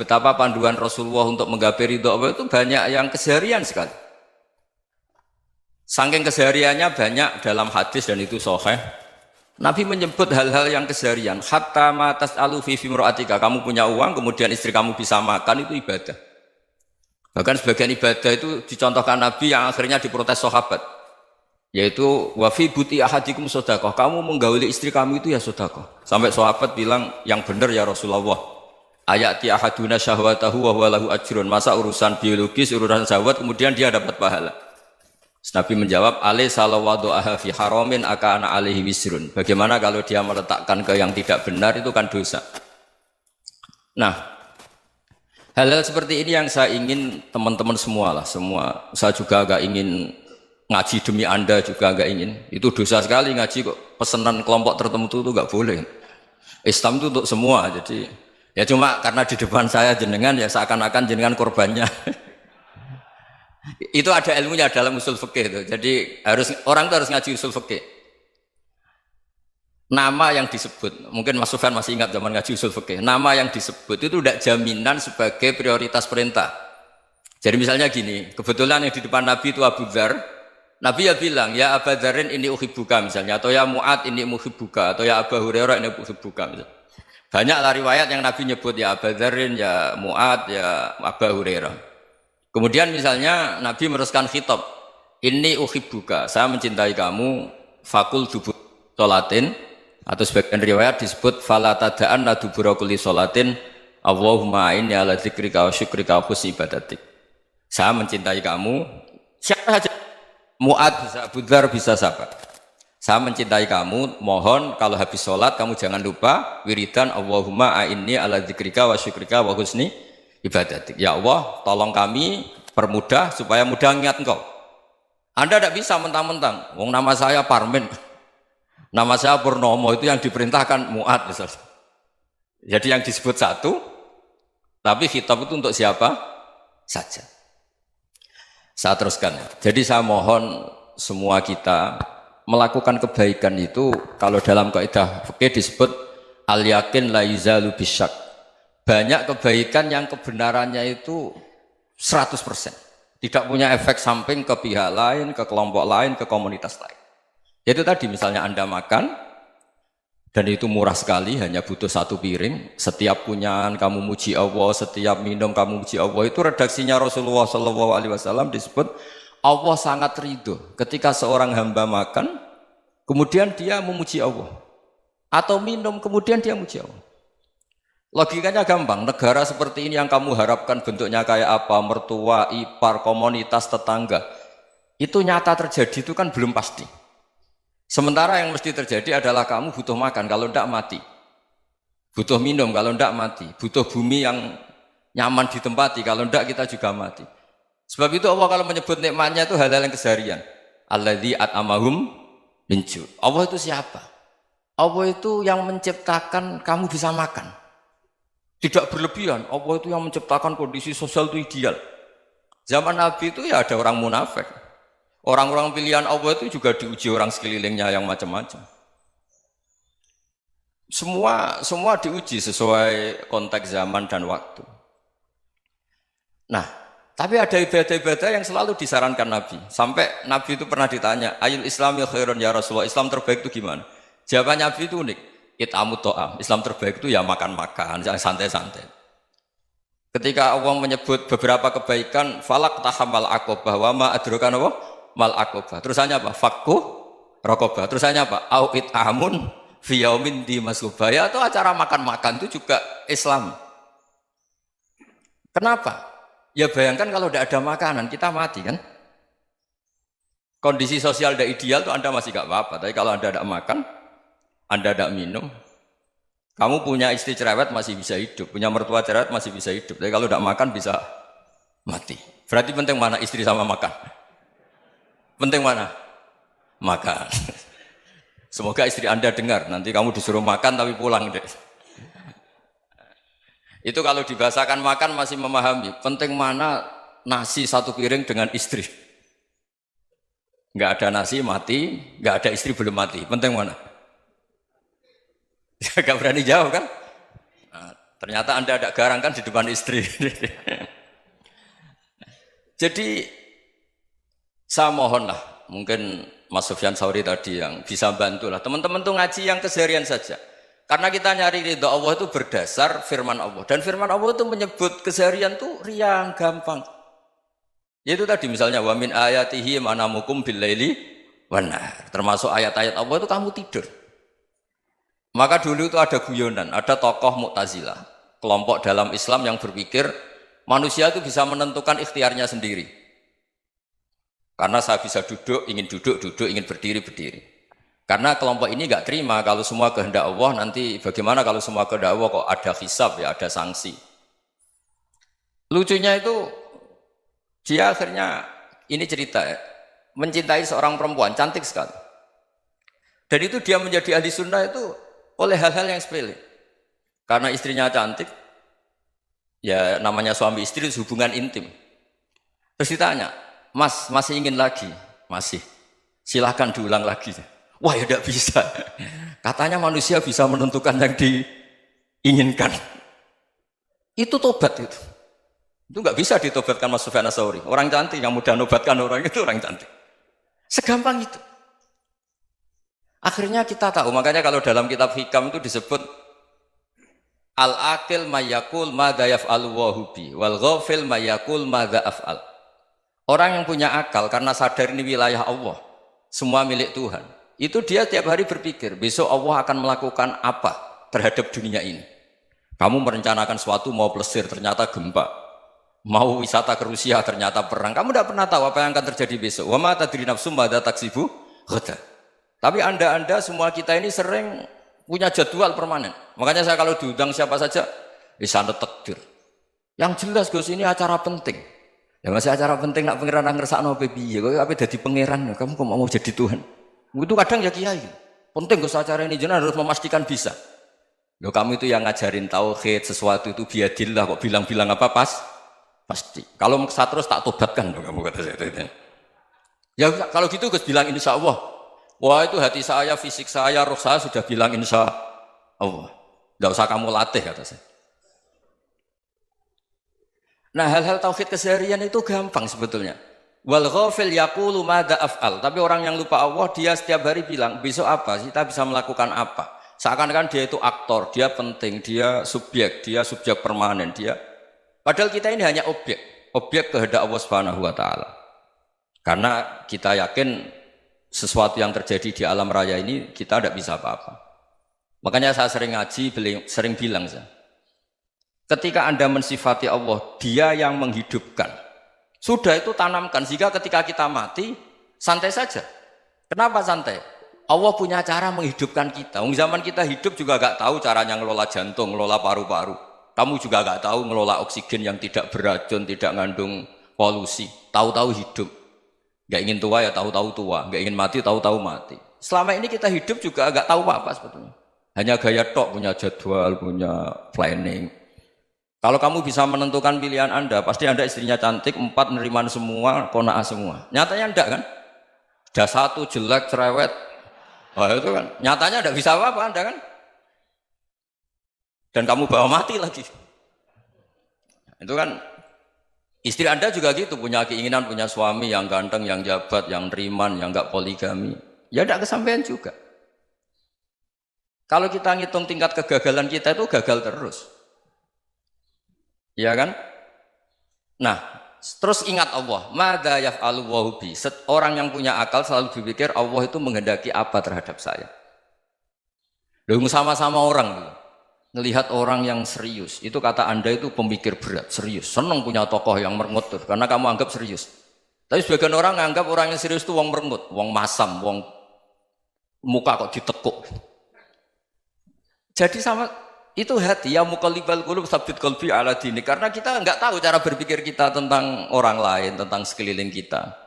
betapa panduan Rasulullah untuk menggapai ridho Allah itu banyak yang keseharian sekali. Saking kesehariannya banyak dalam hadis dan itu sahih. Nabi menyebut hal-hal yang keseharian. Hatta ma tas'alu fi fimra'atika. Kamu punya uang, kemudian istri kamu bisa makan, itu ibadah. Bahkan sebagian ibadah itu dicontohkan Nabi yang akhirnya diprotes sahabat. Yaitu wa fi buti ahadikum sedekah. Kamu menggauli istri kamu itu ya sedekah. Sampai sahabat bilang, yang benar ya Rasulullah. Ayati ahaduna syahwatahu wa huwa lahu ajrun. Masa urusan biologis, urusan syahwat kemudian dia dapat pahala. Nabi menjawab, alaysa lawadu'aha fi haramin akana alaihi wisrun. Bagaimana kalau dia meletakkan ke yang tidak benar, itu kan dosa. Nah, hal-hal seperti ini yang saya ingin teman-teman semua lah, semua. Saya juga agak ingin ngaji demi Anda juga agak ingin. Itu dosa sekali ngaji kok, pesanan kelompok tertentu itu enggak boleh. Islam itu untuk semua, jadi ya cuma karena di depan saya jenengan ya seakan-akan jenengan korbannya. Itu ada ilmunya dalam usul fikih itu. Jadi orang itu harus ngaji usul fikih. Nama yang disebut, mungkin Mas Sufyan masih ingat zaman ngaji usul fikih. Nama yang disebut itu tidak jaminan sebagai prioritas perintah. Jadi misalnya gini, kebetulan yang di depan Nabi itu Abu Dzar. Nabi ya bilang, ya Abu Dzarin ini uhibbuka misalnya, atau ya Mu'ad ini uhibbuka, atau ya Abu Hurairah ini uhibbuka misalnya. Banyaklah riwayat yang Nabi nyebut ya Abu Dzarin, ya Mu'ad, ya Abu Hurairah. Kemudian misalnya Nabi meneruskan khitab, ini uhibbuka, saya mencintai kamu, fakul dubur sholatin, atau sebagian riwayat disebut fala tada'anna dubura kulli sholatin, Allahumma inni ala dzikrika wa syukrika wa husni ibadatik. Saya mencintai kamu, siapa saja, Mu'ad bisa, Abu Dzar bisa siapa. Saya mencintai kamu, mohon kalau habis sholat kamu jangan lupa wiridan Allahumma inni ala dzikrika wa syukrika wa husni ibadatik. Ya Allah, tolong kami permudah supaya mudah ingat engkau. Anda tidak bisa mentang-mentang, wong nama saya Parmin, nama saya Purnomo, itu yang diperintahkan Mu'ad misalnya. Jadi yang disebut satu, tapi khitab itu untuk siapa saja. Saya teruskan. Jadi saya mohon semua kita melakukan kebaikan itu, kalau dalam kaidah fikih disebut al-yakin la yuzalu bisyak. Banyak kebaikan yang kebenarannya itu 100%. Tidak punya efek samping ke pihak lain, ke kelompok lain, ke komunitas lain. Itu tadi misalnya Anda makan, dan itu murah sekali, hanya butuh satu piring. Setiap kunyahan kamu muji Allah, setiap minum kamu muji Allah. Itu redaksinya Rasulullah SAW disebut, Allah sangat ridho ketika seorang hamba makan, kemudian dia memuji Allah. Atau minum, kemudian dia muji Allah. Logikanya gampang, negara seperti ini yang kamu harapkan bentuknya kayak apa, mertua, ipar, komunitas, tetangga, itu nyata terjadi itu kan belum pasti. Sementara yang mesti terjadi adalah kamu butuh makan, kalau tidak mati. Butuh minum, kalau tidak mati. Butuh bumi yang nyaman ditempati, kalau tidak kita juga mati. Sebab itu Allah kalau menyebut nikmatnya itu hal-hal yang keseharian. Alladzi at'amahum min ju'. Allah itu siapa? Allah itu yang menciptakan kamu bisa makan. Tidak berlebihan, Allah itu yang menciptakan kondisi sosial itu ideal. Zaman Nabi itu ya ada orang munafik. Orang-orang pilihan Allah itu juga diuji orang sekelilingnya yang macam-macam. Semua diuji sesuai konteks zaman dan waktu. Nah, tapi ada ibadah-ibadah yang selalu disarankan Nabi. Sampai Nabi itu pernah ditanya, ayul islami khairun ya Rasulullah, Islam terbaik itu gimana? Jawaban Nabi itu unik. It'amu to'am, Islam terbaik itu ya makan-makan, yang santai-santai. Ketika Allah menyebut beberapa kebaikan, falak tahamal aqobah, wa ma adrokan apa? Mal aqobah. Terusannya apa? Fakku rokobah. Terusannya apa? Au it'amun fiyaumin di masubaya, atau acara makan-makan itu juga Islam. Kenapa? Ya bayangkan kalau tidak ada makanan, kita mati kan? Kondisi sosial tidak ideal itu Anda masih gak apa-apa, tapi kalau Anda tidak makan, Anda tidak minum, kamu punya istri cerewet masih bisa hidup, punya mertua cerewet masih bisa hidup, tapi kalau tidak makan bisa mati. Berarti penting mana istri sama makan? Penting mana? Makan. Semoga istri Anda dengar, nanti kamu disuruh makan tapi pulang deh. Itu kalau dibahasakan makan masih memahami. Penting mana nasi satu piring dengan istri? Nggak ada nasi mati, nggak ada istri belum mati. Penting mana? Gak berani jawab kan? Nah, Ternyata Anda ada garang kan di depan istri. Jadi saya mohonlah, mungkin Mas Sufyan Sauri tadi yang bisa bantulah. Teman-teman tuh ngaji yang keseharian saja. Karena kita nyari ridha Allah itu berdasar firman Allah. Dan firman Allah itu menyebut keseharian tuh riang, gampang. Yaitu tadi misalnya wa min ayatihi manamukum billaili wan nahar. Termasuk ayat-ayat Allah itu kamu tidur. Maka dulu itu ada guyonan, ada tokoh Mu'tazilah, kelompok dalam Islam yang berpikir manusia itu bisa menentukan ikhtiarnya sendiri. Karena saya bisa duduk, ingin berdiri, berdiri. Karena kelompok ini nggak terima kalau semua kehendak Allah, nanti bagaimana kalau semua kehendak Allah kok ada hisab ya, ada sanksi. Lucunya itu dia akhirnya, ini cerita ya, mencintai seorang perempuan, cantik sekali. Dan itu dia menjadi ahli sunnah itu oleh hal-hal yang sepele. Karena istrinya cantik, ya namanya suami istri hubungan intim. Terus ditanya, Mas, masih ingin lagi? Masih. Silahkan diulang lagi. Wah ya tidak bisa. Katanya manusia bisa menentukan yang diinginkan. Itu tobat itu. Itu nggak bisa ditobatkan Mas Sufyan Ats-Tsauri. Orang cantik yang mudah nobatkan orang itu orang cantik. Segampang itu. Akhirnya kita tahu, makanya kalau dalam kitab Hikam itu disebut al-aqil mayyakul madza yaf'alu wa hubi wal ghafil mayyakul madza af'al. Orang yang punya akal karena sadar ini wilayah Allah, semua milik Tuhan. Itu dia tiap hari berpikir, besok Allah akan melakukan apa terhadap dunia ini. Kamu merencanakan sesuatu mau plesir, ternyata gempa. Mau wisata ke Rusia, ternyata perang. Kamu tidak pernah tahu apa yang akan terjadi besok. Wa ma tadri nafsum madza taksibu ghadan. Tapi anda semua kita ini sering punya jadwal permanen. Makanya saya kalau diundang siapa saja, sana takdir. Yang jelas Gus ini acara penting. Ya masih acara penting nak pangeran ngersakno piye? Kok ape dadi pangeran? Kamu kok mau jadi Tuhan? Itu kadang ya kiai. Penting Gus acara ini jenengan harus memastikan bisa. Loh kamu itu yang ngajarin tauhid, sesuatu itu biadillah kok bilang-bilang apa pasti. Kalau saya terus tak tobatkan loh kamu kata saya. Ya kalau gitu Gus bilang insya Allah. Wah itu hati saya, fisik saya, roh saya sudah bilang insya Allah. Tidak usah kamu latih kata saya. Nah hal-hal tauhid keseharian itu gampang sebetulnya. Wal ghafil yaqulu madza af'al. Tapi orang yang lupa Allah dia setiap hari bilang besok apa? Kita bisa melakukan apa? Seakan-akan dia itu aktor, dia penting, dia subjek permanen, dia. Padahal kita ini hanya objek kehendak Allah Subhanahu wa taala. Karena kita yakin sesuatu yang terjadi di alam raya ini kita tidak bisa apa-apa. Makanya saya sering ngaji, sering bilang saya, ketika Anda mensifati Allah, dia yang menghidupkan. Sudah itu tanamkan, sehingga ketika kita mati, santai saja. Kenapa santai? Allah punya cara menghidupkan kita. Zaman kita hidup juga gak tahu caranya ngelola jantung, ngelola paru-paru. Kamu juga gak tahu ngelola oksigen yang tidak beracun, tidak ngandung polusi. Tahu-tahu hidup. Gak ingin tua ya tahu-tahu tua, gak ingin mati tahu-tahu mati. Selama ini kita hidup juga gak tahu apa-apa sebetulnya. Hanya gaya tok, punya jadwal, punya planning. Kalau kamu bisa menentukan pilihan Anda, pasti Anda istrinya cantik, 4 neriman semua, kona'ah semua. Nyatanya enggak kan? Ada 1 jelek, cerewet. Wah itu kan, nyatanya enggak bisa apa-apa Anda kan? Dan kamu bawa mati lagi. Itu kan, istri Anda juga gitu, punya keinginan, punya suami yang ganteng, yang jabat, yang neriman, yang enggak poligami. Ya enggak kesampaian juga. Kalau kita ngitung tingkat kegagalan kita itu gagal terus. Ya kan? Nah, terus ingat Allah, madza yaf'alu wa bi. Orang yang punya akal selalu berpikir Allah itu menghendaki apa terhadap saya. Loh sama-sama orang ngelihat orang yang serius. Itu kata Anda itu pemikir berat, serius. Senang punya tokoh yang merengut tuh, karena kamu anggap serius. Tapi sebagian orang nganggap orang yang serius itu wong merengut, wong masam, wong muka kok ditekuk. Jadi sama itu hati ya muqallibal qulub tsabbit qalbi ala dini, karena kita enggak tahu cara berpikir kita tentang orang lain, tentang sekeliling kita.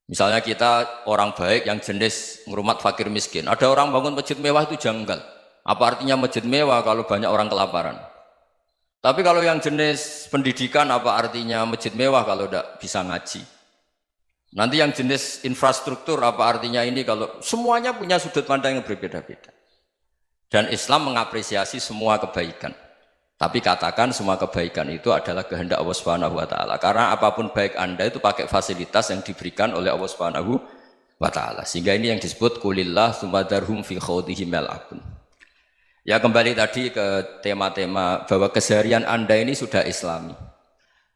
Misalnya kita orang baik yang jenis ngurmat fakir miskin. Ada orang bangun masjid mewah itu janggal. Apa artinya masjid mewah kalau banyak orang kelaparan? Tapi kalau yang jenis pendidikan apa artinya masjid mewah kalau tidak bisa ngaji? Nanti yang jenis infrastruktur apa artinya ini kalau semuanya punya sudut pandang yang berbeda-beda. Dan Islam mengapresiasi semua kebaikan. Tapi katakan semua kebaikan itu adalah kehendak Allah Subhanahu wa taala. Karena apapun baik Anda itu pakai fasilitas yang diberikan oleh Allah Subhanahu wa taala. Sehingga ini yang disebut kulillah sumadarhum fi khawdihim yal'abun. Ya kembali tadi ke tema-tema bahwa keseharian Anda ini sudah Islami.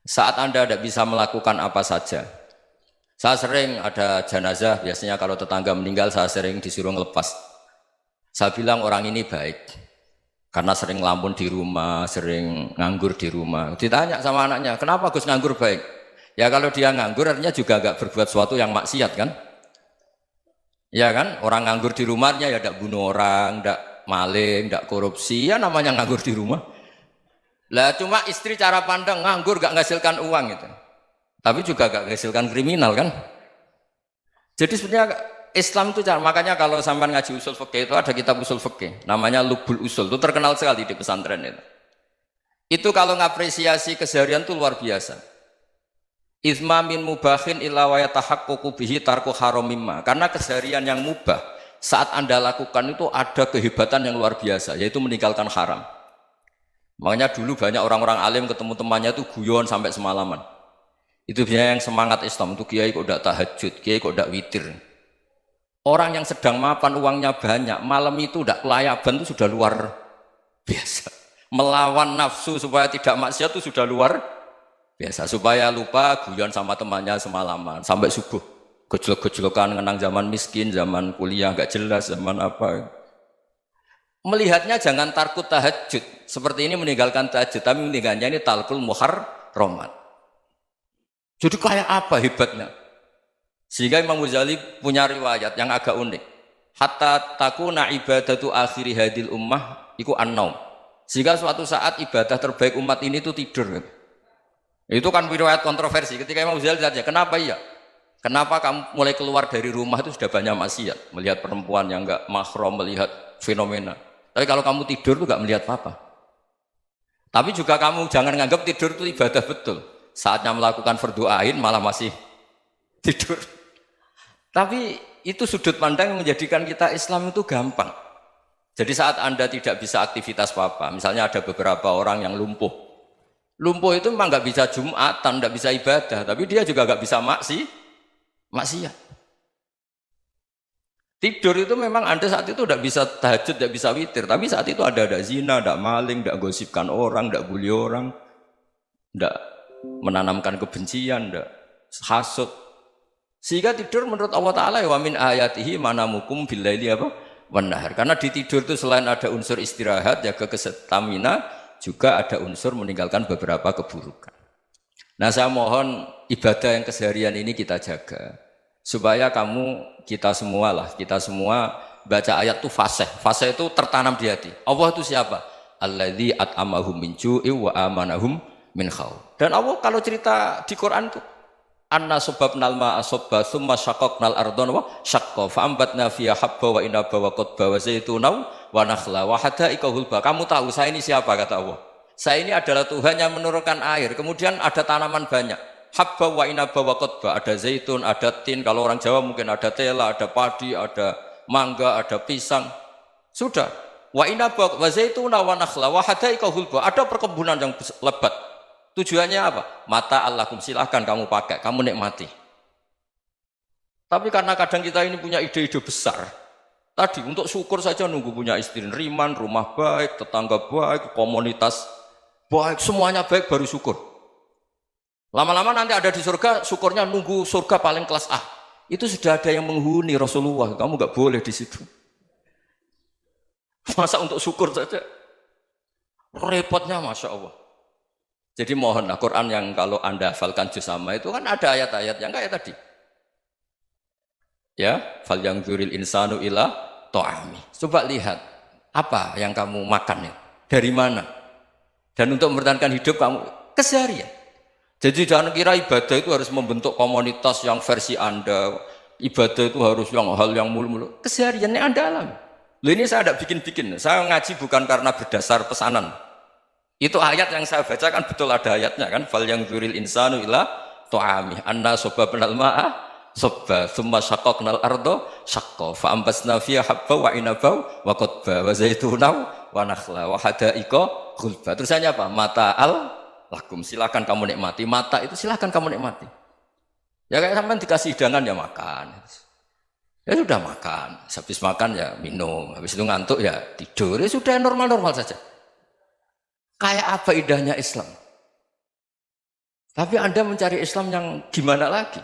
Saat Anda tidak bisa melakukan apa saja. Saya sering ada jenazah, biasanya kalau tetangga meninggal saya sering disuruh ngelepas. Saya bilang orang ini baik. Karena sering ngelamun di rumah, sering nganggur di rumah. Ditanya sama anaknya, kenapa Gus nganggur baik? Ya kalau dia nganggur artinya juga agak berbuat sesuatu yang maksiat kan? Ya kan? Orang nganggur di rumahnya ya tidak bunuh orang, tidak maling, tidak korupsi. Ya namanya nganggur di rumah. Lah cuma istri cara pandang nganggur gak menghasilkan uang itu. Tapi juga gak menghasilkan kriminal kan? Jadi sebenarnya Islam itu makanya kalau sampai ngaji usul fikih itu ada kitab usul fikih namanya Lubul Usul, itu terkenal sekali di pesantren itu. Itu kalau ngapresiasi keseharian itu luar biasa. Izma min mubahin illa wa yatahaqqaqu bihi tarku haramimma. Karena keseharian yang mubah saat Anda lakukan itu ada kehebatan yang luar biasa, yaitu meninggalkan haram. Makanya dulu banyak orang-orang alim ketemu temannya itu guyon sampai semalaman. Itu biasanya yang semangat Islam itu kiai kok tidak tahajud, kiai kok tidak witir. Orang yang sedang mapan uangnya banyak, malam itu tidak kelayaban itu sudah luar biasa. Melawan nafsu supaya tidak maksiat itu sudah luar biasa. Supaya lupa guyon sama temannya semalaman sampai subuh. Gejlok-gejlokan ngenang zaman miskin, zaman kuliah nggak jelas, zaman apa. Melihatnya jangan takut tahajud. Seperti ini meninggalkan tahajud, tapi meninggalkannya ini talqul muharramat. Jadi kayak apa hebatnya? Sehingga Imam Ghazali punya riwayat yang agak unik. Hatta takuna ibadatu akhiri hadil ummah iku an-naum. Sehingga suatu saat ibadah terbaik umat ini itu tidur. Itu kan riwayat kontroversi. Ketika Imam Ghazali tanya, kenapa iya? Kenapa kamu mulai keluar dari rumah itu sudah banyak maksiat? Melihat perempuan yang enggak mahram, melihat fenomena. Tapi kalau kamu tidur itu enggak melihat apa-apa. Tapi juga kamu jangan nganggap tidur itu ibadah betul. Saatnya melakukan fardu ain malah masih tidur. Tapi itu sudut pandang yang menjadikan kita Islam itu gampang. Jadi saat Anda tidak bisa aktivitas apa-apa, misalnya ada beberapa orang yang lumpuh. Lumpuh itu memang nggak bisa Jumatan, nggak bisa ibadah, tapi dia juga nggak bisa maksiat. Tidur itu memang Anda saat itu tidak bisa tahajud, tidak bisa witir, tapi saat itu ada zina, ada maling, tidak gosipkan orang, tidak bully orang, tidak menanamkan kebencian, tidak hasud. Sehingga tidur menurut Allah Ta'ala wa min ayatihi manamukum billaili apa? Wan nahar. Karena di tidur itu selain ada unsur istirahat, jaga kestamina, juga ada unsur meninggalkan beberapa keburukan. Nah saya mohon ibadah yang keseharian ini kita jaga. Supaya kita semua baca ayat itu fasih. Fasih itu tertanam di hati. Allah itu siapa? Alladzi at'amahum min ju'i wa amanahum min khauf. Dan Allah kalau cerita di Quran itu anna sababnal ma'a sabba thumma syaqqaqnal ardha wa syaqqa fa ambatna fiha habba wa inaba wa qadba wa zaituna wa nakhla wa hadaika hulba. Kamu tahu saya ini siapa kata Allah? Saya ini adalah Tuhan yang menurunkan air, kemudian ada tanaman banyak. Habba wa inaba wa qadba, ada zaitun, ada tin, kalau orang Jawa mungkin ada tela, ada padi, ada mangga, ada pisang. Sudah. Wa inaba wa zaituna wa nakhla wa hadaika hulba, ada perkebunan yang lebat. Tujuannya apa? Mata Allahkum, silahkan kamu pakai, kamu nikmati. Tapi karena kadang kita ini punya ide-ide besar. Tadi untuk syukur saja nunggu punya istri riman, rumah baik, tetangga baik, komunitas baik, semuanya baik baru syukur. Lama-lama nanti ada di surga, syukurnya nunggu surga paling kelas A. Itu sudah ada yang menghuni Rasulullah, kamu nggak boleh di situ. Masa untuk syukur saja? Repotnya Masya Allah. Jadi mohonlah Quran yang kalau Anda hafalkan juz sama itu kan ada ayat-ayat yang kayak tadi. Ya, fal yang dzuril insanu ila ta'ami. Coba lihat apa yang kamu makan ya? Dari mana? Dan untuk mempertahankan hidup kamu keseharian. Jadi jangan kira ibadah itu harus membentuk komunitas yang versi Anda. Ibadah itu harus hal yang mulu-mulu. Kesehariannya Anda alami. Loh ini saya tidak bikin-bikin. Saya ngaji bukan karena berdasar pesanan. Itu ayat yang saya bacakan betul ada ayatnya kan. Fal yang dzuril insanu ila ta'ami. Anna sababnal ma'a sabba thumma syaqqaqnal arda syaqqa fa ambasna fiha habba wa inaba wa qadba wa zaituna wa nakhla wa hadaika ghulba. Terusannya apa? Mata'al lakum, silakan kamu nikmati. Mata itu silakan kamu nikmati. Ya kayak sampean dikasih hidangan ya makan. Ya sudah makan, habis makan ya minum, habis itu ngantuk ya tidur. Ya sudah normal-normal saja. Kayak apa indahnya Islam? Tapi Anda mencari Islam yang gimana lagi?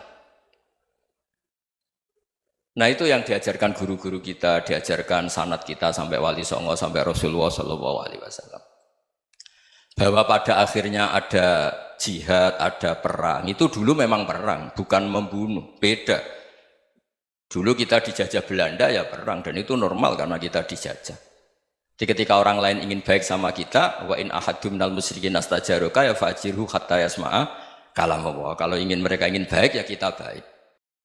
Nah itu yang diajarkan guru-guru kita, diajarkan sanad kita sampai Wali Songo, sampai Rasulullah SAW. Bahwa pada akhirnya ada jihad, ada perang. Itu dulu memang perang, bukan membunuh, beda. Dulu kita dijajah Belanda ya perang, dan itu normal karena kita dijajah. Jadi ketika orang lain ingin baik sama kita, wa in ahadum minal musyrikin astajaruka ya fajirhu hatta yasma'a kalam Allah. Kalau mereka ingin baik ya kita baik.